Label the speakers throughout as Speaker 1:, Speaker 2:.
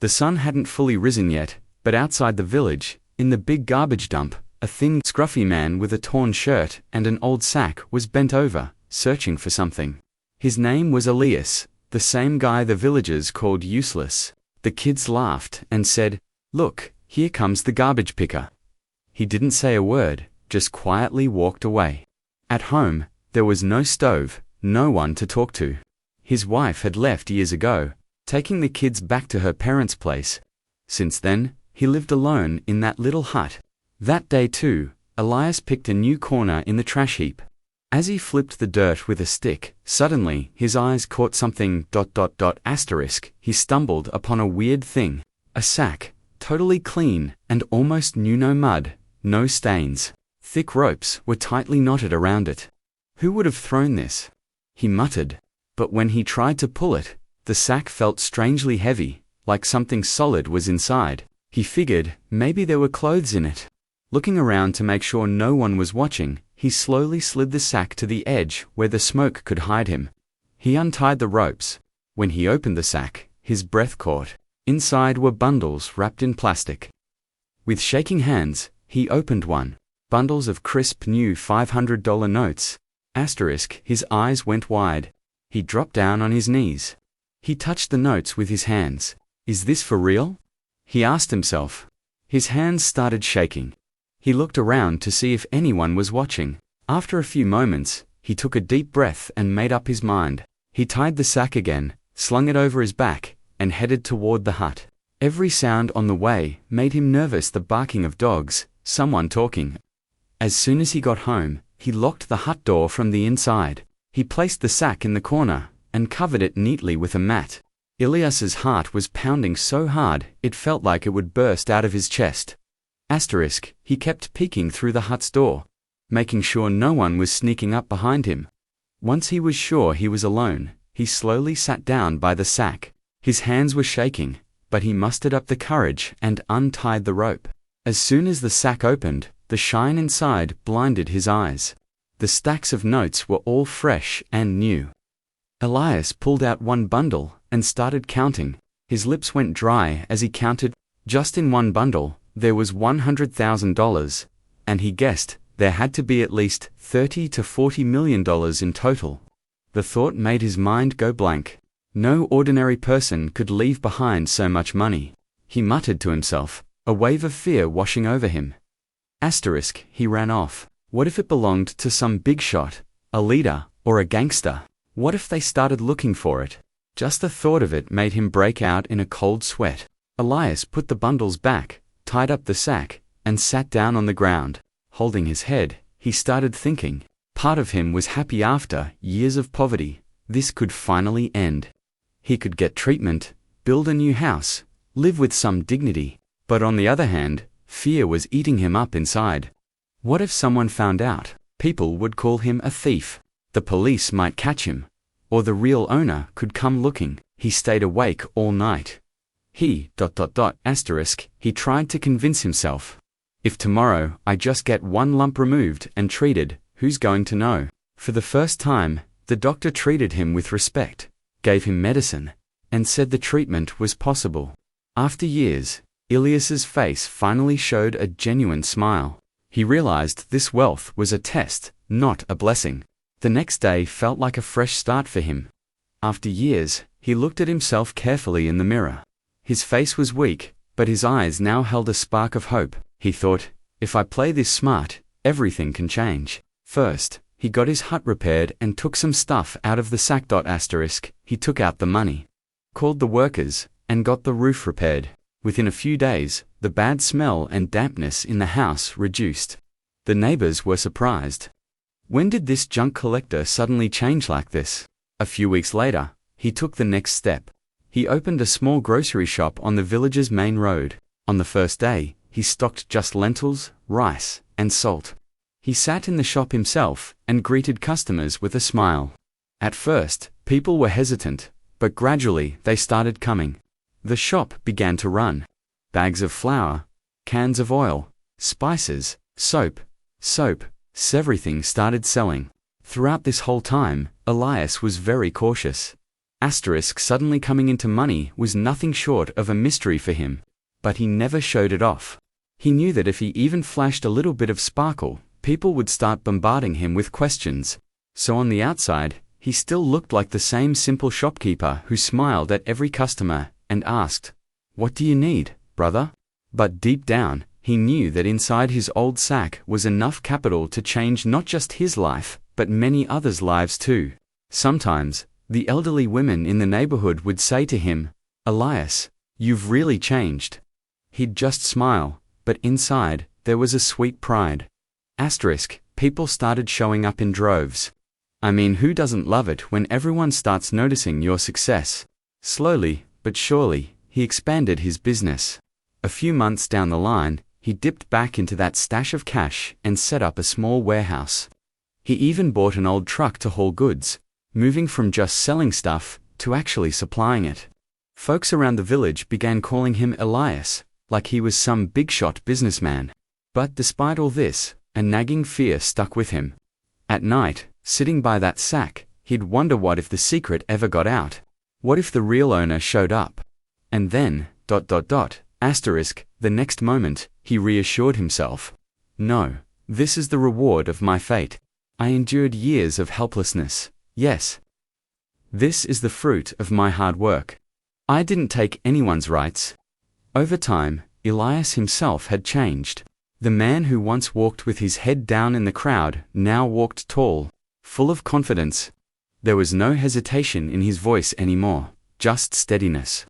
Speaker 1: The sun hadn't fully risen yet, but outside the village, in the big garbage dump, a thin, scruffy man with a torn shirt and an old sack was bent over, searching for something. His name was Elias, the same guy the villagers called useless. The kids laughed and said, "Look, here comes the garbage picker." He didn't say a word, just quietly walked away. At home, there was no stove, no one to talk to. His wife had left years ago, taking the kids back to her parents' place. Since then, he lived alone in that little hut. That day too, Elias picked a new corner in the trash heap. As he flipped the dirt with a stick, suddenly his eyes caught something ... He stumbled upon a weird thing. A sack, totally clean and almost knew no mud, no stains. Thick ropes were tightly knotted around it. Who would have thrown this? He muttered. But when he tried to pull it, the sack felt strangely heavy, like something solid was inside. He figured maybe there were clothes in it. Looking around to make sure no one was watching, he slowly slid the sack to the edge where the smoke could hide him. He untied the ropes. When he opened the sack, his breath caught. Inside were bundles wrapped in plastic. With shaking hands, he opened one. Bundles of crisp new $500 notes. His eyes went wide. He dropped down on his knees. He touched the notes with his hands. Is this for real? He asked himself. His hands started shaking. He looked around to see if anyone was watching. After a few moments, he took a deep breath and made up his mind. He tied the sack again, slung it over his back, and headed toward the hut. Every sound on the way made him nervous: the barking of dogs, someone talking. As soon as he got home, he locked the hut door from the inside. He placed the sack in the corner and covered it neatly with a mat. Elias's heart was pounding so hard it felt like it would burst out of his chest. He kept peeking through the hut's door, making sure no one was sneaking up behind him. Once he was sure he was alone, he slowly sat down by the sack. His hands were shaking, but he mustered up the courage and untied the rope. As soon as the sack opened, the shine inside blinded his eyes. The stacks of notes were all fresh and new. Elias pulled out one bundle and started counting. His lips went dry as he counted. Just in one bundle, there was $100,000, and he guessed there had to be at least $30 to $40 million in total. The thought made his mind go blank. No ordinary person could leave behind so much money. He muttered to himself, a wave of fear washing over him. He ran off. What if it belonged to some big shot, a leader, or a gangster? What if they started looking for it? Just the thought of it made him break out in a cold sweat. Elias put the bundles back, tied up the sack, and sat down on the ground. Holding his head, he started thinking. Part of him was happy. After years of poverty, this could finally end. He could get treatment, build a new house, live with some dignity. But on the other hand, fear was eating him up inside. What if someone found out? People would call him a thief. The police might catch him. Or the real owner could come looking. He stayed awake all night. He tried to convince himself. If tomorrow I just get one lump removed and treated, who's going to know? For the first time, the doctor treated him with respect, gave him medicine, and said the treatment was possible. After years, Elias's face finally showed a genuine smile. He realized this wealth was a test, not a blessing. The next day felt like a fresh start for him. After years, he looked at himself carefully in the mirror. His face was weak, but his eyes now held a spark of hope. He thought, if I play this smart, everything can change. First, he got his hut repaired and took some stuff out of the sack. He took out the money, called the workers, and got the roof repaired. Within a few days, the bad smell and dampness in the house reduced. The neighbors were surprised. When did this junk collector suddenly change like this? A few weeks later, he took the next step. He opened a small grocery shop on the village's main road. On the first day, he stocked just lentils, rice, and salt. He sat in the shop himself and greeted customers with a smile. At first, people were hesitant, but gradually they started coming. The shop began to run. Bags of flour, cans of oil, spices, soap, everything started selling. Throughout this whole time, Elias was very cautious. Suddenly coming into money was nothing short of a mystery for him. But he never showed it off. He knew that if he even flashed a little bit of sparkle, people would start bombarding him with questions. So on the outside, he still looked like the same simple shopkeeper who smiled at every customer and asked, "What do you need, brother?" But deep down, he knew that inside his old sack was enough capital to change not just his life, but many others' lives too. Sometimes, the elderly women in the neighborhood would say to him, "Elias, you've really changed." He'd just smile, but inside, there was a sweet pride. People started showing up in droves. I mean, who doesn't love it when everyone starts noticing your success? Slowly, but surely, he expanded his business. A few months down the line, he dipped back into that stash of cash and set up a small warehouse. He even bought an old truck to haul goods, moving from just selling stuff to actually supplying it. Folks around the village began calling him Elias, like he was some big-shot businessman. But despite all this, a nagging fear stuck with him. At night, sitting by that sack, he'd wonder what if the secret ever got out. What if the real owner showed up? And then, the next moment, he reassured himself. No, this is the reward of my fate. I endured years of helplessness. Yes. This is the fruit of my hard work. I didn't take anyone's rights. Over time, Elias himself had changed. The man who once walked with his head down in the crowd now walked tall, full of confidence. There was no hesitation in his voice anymore, just steadiness.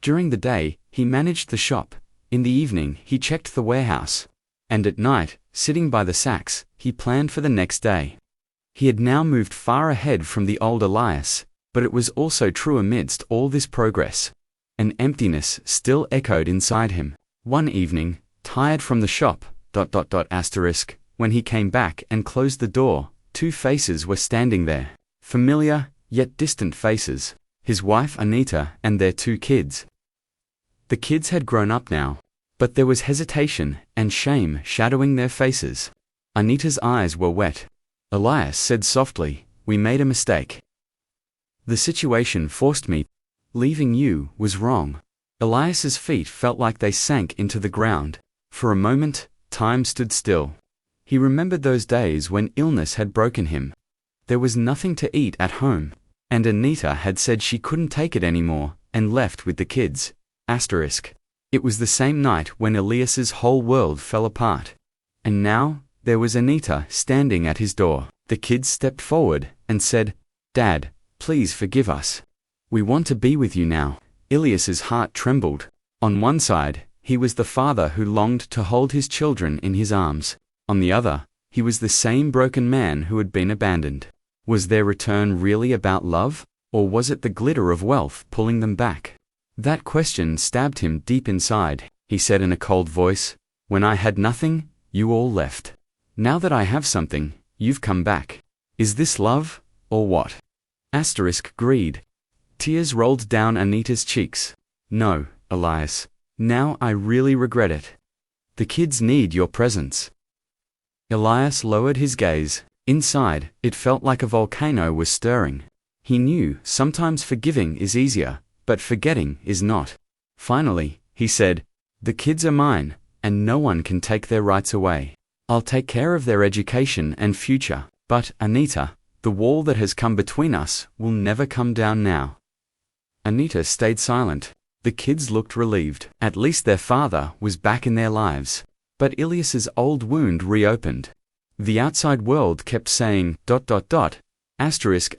Speaker 1: During the day, he managed the shop. In the evening, he checked the warehouse. And at night, sitting by the sacks, he planned for the next day. He had now moved far ahead from the old Elias, but it was also true amidst all this progress. An emptiness still echoed inside him. One evening, tired from the shop, when he came back and closed the door, two faces were standing there. Familiar, yet distant faces. His wife Anita and their two kids. The kids had grown up now, but there was hesitation and shame shadowing their faces. Anita's eyes were wet. Elias said softly, "We made a mistake. The situation forced me. Leaving you was wrong." Elias's feet felt like they sank into the ground. For a moment, time stood still. He remembered those days when illness had broken him. There was nothing to eat at home, and Anita had said she couldn't take it anymore and left with the kids. It was the same night when Elias's whole world fell apart. And now, there was Anita standing at his door. The kids stepped forward and said, "Dad, please forgive us. We want to be with you now." Elias's heart trembled. On one side, he was the father who longed to hold his children in his arms. On the other, he was the same broken man who had been abandoned. Was their return really about love, or was it the glitter of wealth pulling them back? That question stabbed him deep inside. He said in a cold voice, "When I had nothing, you all left. Now that I have something, you've come back. Is this love, or what?" Greed. Tears rolled down Anita's cheeks. "No, Elias. Now I really regret it. The kids need your presence." Elias lowered his gaze. Inside, it felt like a volcano was stirring. He knew sometimes forgiving is easier, but forgetting is not. Finally, he said, "The kids are mine, and no one can take their rights away. I'll take care of their education and future. But, Anita, the wall that has come between us will never come down now." Anita stayed silent. The kids looked relieved. At least their father was back in their lives. But Elias's old wound reopened. The outside world kept saying,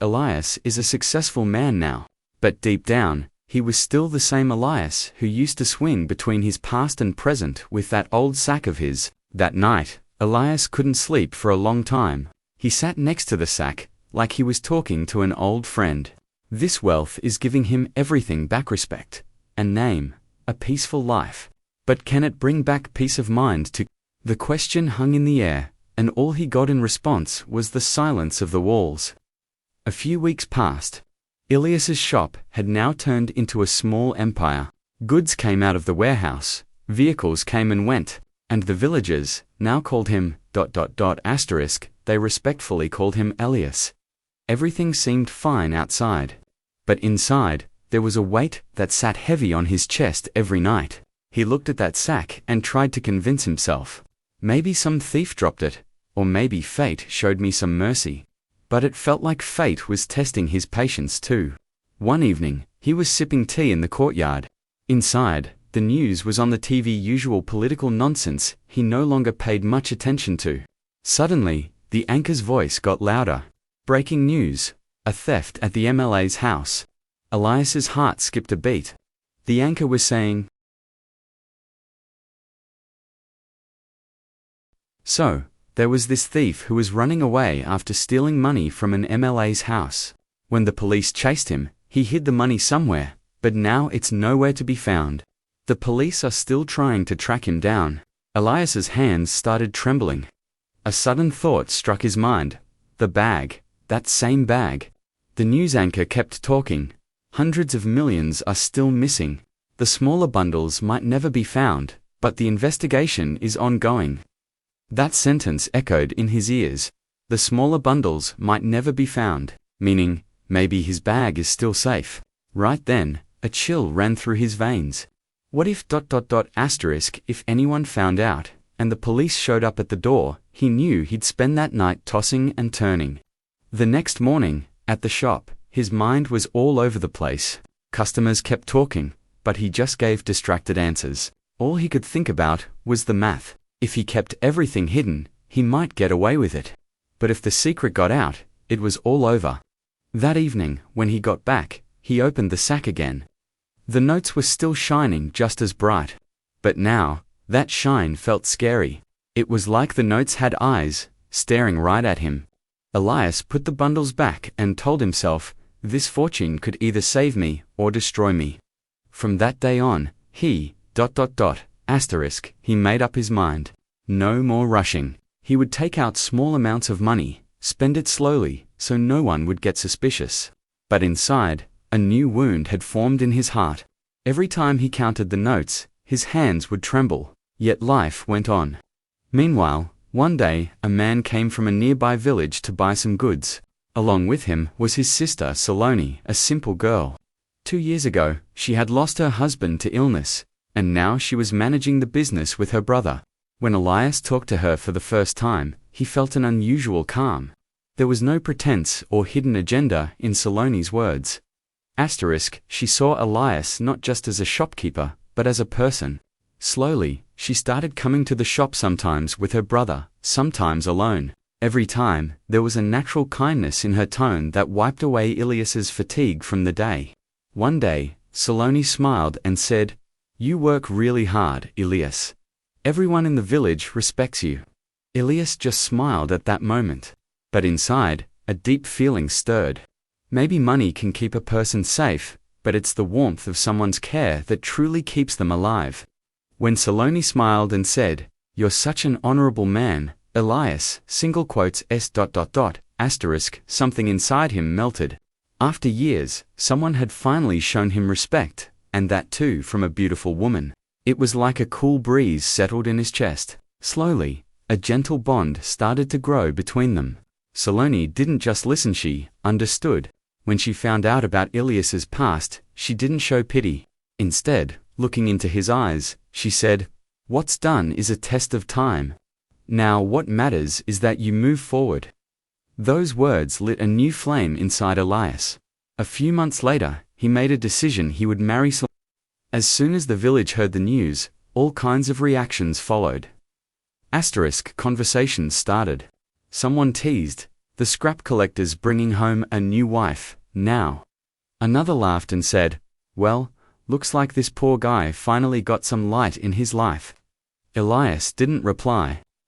Speaker 1: Elias is a successful man now. But deep down, he was still the same Elias who used to swing between his past and present with that old sack of his. That night, Elias couldn't sleep for a long time. He sat next to the sack, like he was talking to an old friend. This wealth is giving him everything back: respect, a name, a peaceful life. But can it bring back peace of mind to? The question hung in the air, and all he got in response was the silence of the walls. A few weeks passed. Elias's shop had now turned into a small empire. Goods came out of the warehouse, vehicles came and went, and the villagers now called him ... They respectfully called him Elias. Everything seemed fine outside. But inside, there was a weight that sat heavy on his chest every night. He looked at that sack and tried to convince himself. Maybe some thief dropped it, or maybe fate showed me some mercy. But it felt like fate was testing his patience too. One evening, he was sipping tea in the courtyard. Inside, the news was on the TV, usual political nonsense he no longer paid much attention to. Suddenly, the anchor's voice got louder. Breaking news: a theft at the MLA's house. Elias's heart skipped a beat. The anchor was saying, so, there was this thief who was running away after stealing money from an MLA's house. When the police chased him, he hid the money somewhere, but now it's nowhere to be found. The police are still trying to track him down. Elias's hands started trembling. A sudden thought struck his mind. The bag, that same bag. The news anchor kept talking. Hundreds of millions are still missing. The smaller bundles might never be found, but the investigation is ongoing. That sentence echoed in his ears. The smaller bundles might never be found, meaning, maybe his bag is still safe. Right then, a chill ran through his veins. What if ... if anyone found out, and the police showed up at the door, he knew he'd spend that night tossing and turning. The next morning, at the shop, his mind was all over the place. Customers kept talking, but he just gave distracted answers. All he could think about was the math. If he kept everything hidden, he might get away with it. But if the secret got out, it was all over. That evening, when he got back, he opened the sack again. The notes were still shining just as bright. But now, that shine felt scary. It was like the notes had eyes, staring right at him. Elias put the bundles back and told himself, this fortune could either save me or destroy me. From that day on, he ... he made up his mind. No more rushing. He would take out small amounts of money, spend it slowly, so no one would get suspicious. But inside, a new wound had formed in his heart. Every time he counted the notes, his hands would tremble. Yet life went on. Meanwhile, one day, a man came from a nearby village to buy some goods. Along with him was his sister Saloni, a simple girl. 2 years ago, she had lost her husband to illness, and now she was managing the business with her brother. When Elias talked to her for the first time, he felt an unusual calm. There was no pretense or hidden agenda in Saloni's words. She saw Elias not just as a shopkeeper, but as a person. Slowly, she started coming to the shop sometimes with her brother, sometimes alone. Every time, there was a natural kindness in her tone that wiped away Elias's fatigue from the day. One day, Saloni smiled and said, "You work really hard, Elias. Everyone in the village respects you." Elias just smiled at that moment. But inside, a deep feeling stirred. Maybe money can keep a person safe, but it's the warmth of someone's care that truly keeps them alive. When Saloni smiled and said, "You're such an honorable man, Elias," something inside him melted. After years, someone had finally shown him respect, and that too from a beautiful woman. It was like a cool breeze settled in his chest. Slowly, a gentle bond started to grow between them. Saloni didn't just listen, she understood. When she found out about Elias's past, she didn't show pity. Instead, looking into his eyes, she said, "What's done is a test of time. Now what matters is that you move forward." Those words lit a new flame inside Elias. A few months later, he made a decision he would marry Saloni. As soon as the village heard the news, all kinds of reactions followed. Conversations started. Someone teased, "The scrap collector's bringing home a new wife, now." Another laughed and said, "Well, looks like this poor guy finally got some light in his life." Elias didn't reply.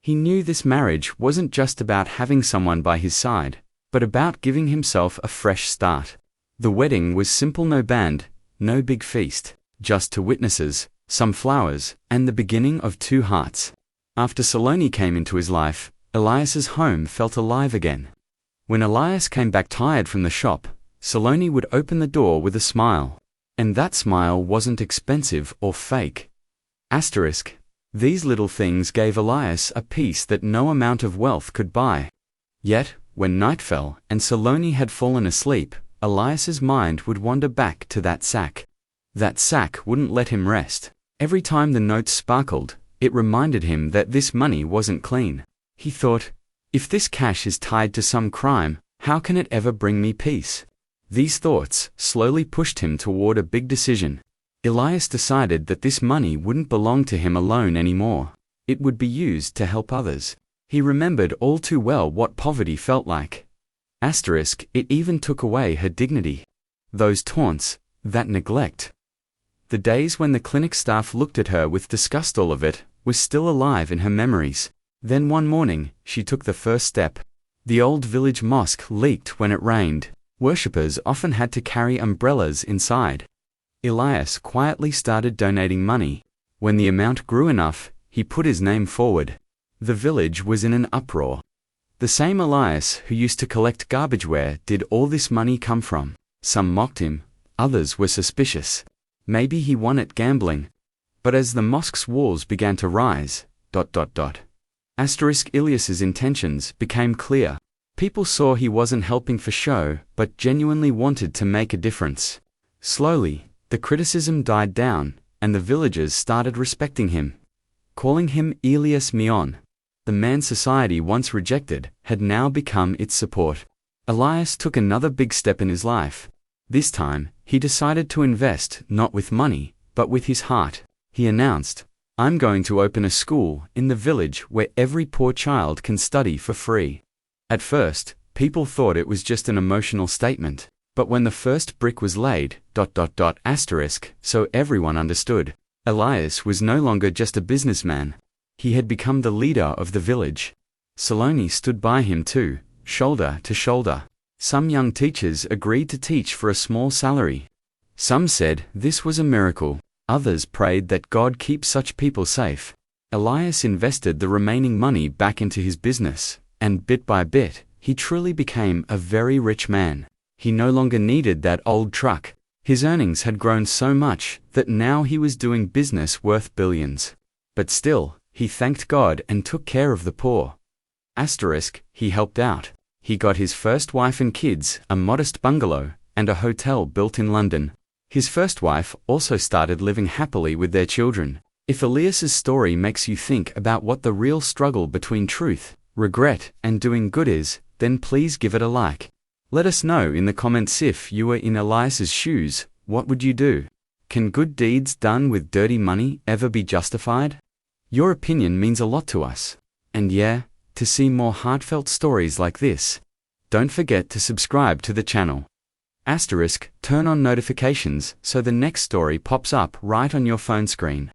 Speaker 1: He knew this marriage wasn't just about having someone by his side, but about giving himself a fresh start. The wedding was simple, no band, no big feast, just 2 witnesses, some flowers, and the beginning of 2 hearts. After Saloni came into his life, Elias's home felt alive again. When Elias came back tired from the shop, Saloni would open the door with a smile. And that smile wasn't expensive or fake. These little things gave Elias a peace that no amount of wealth could buy. Yet, when night fell and Saloni had fallen asleep, Elias's mind would wander back to that sack. That sack wouldn't let him rest. Every time the notes sparkled, it reminded him that this money wasn't clean. He thought, if this cash is tied to some crime, how can it ever bring me peace? These thoughts slowly pushed him toward a big decision. Elias decided that this money wouldn't belong to him alone anymore. It would be used to help others. He remembered all too well what poverty felt like. Asterisk, it even took away her dignity. Those taunts, that neglect. The days when the clinic staff looked at her with disgust, all of it was still alive in her memories. Then one morning, she took the first step. The old village mosque leaked when it rained. Worshippers often had to carry umbrellas inside. Elias quietly started donating money. When the amount grew enough, he put his name forward. The village was in an uproar. The same Elias who used to collect garbageware did all this money come from? Some mocked him, others were suspicious. Maybe he won at gambling. But as the mosque's walls began to rise, Elias's intentions became clear. People saw he wasn't helping for show, but genuinely wanted to make a difference. Slowly, the criticism died down, and the villagers started respecting him, calling him Elias Mion. The man society once rejected had now become its support. Elias took another big step in his life. This time, he decided to invest not with money, but with his heart. He announced, "I'm going to open a school in the village where every poor child can study for free." At first, people thought it was just an emotional statement. But when the first brick was laid, so everyone understood. Elias was no longer just a businessman. He had become the leader of the village. Saloni stood by him too, shoulder to shoulder. Some young teachers agreed to teach for a small salary. Some said this was a miracle. Others prayed that God keep such people safe. Elias invested the remaining money back into his business, and bit by bit, he truly became a very rich man. He no longer needed that old truck. His earnings had grown so much that now he was doing business worth billions. But still, he thanked God and took care of the poor. He helped out. He got his first wife and kids a modest bungalow and a hotel built in London. His first wife also started living happily with their children. If Elias's story makes you think about what the real struggle between truth, regret, and doing good is, then please give it a like. Let us know in the comments if you were in Elias's shoes, what would you do? Can good deeds done with dirty money ever be justified? Your opinion means a lot to us. And yeah, to see more heartfelt stories like this, don't forget to subscribe to the channel. Turn on notifications so the next story pops up right on your phone screen.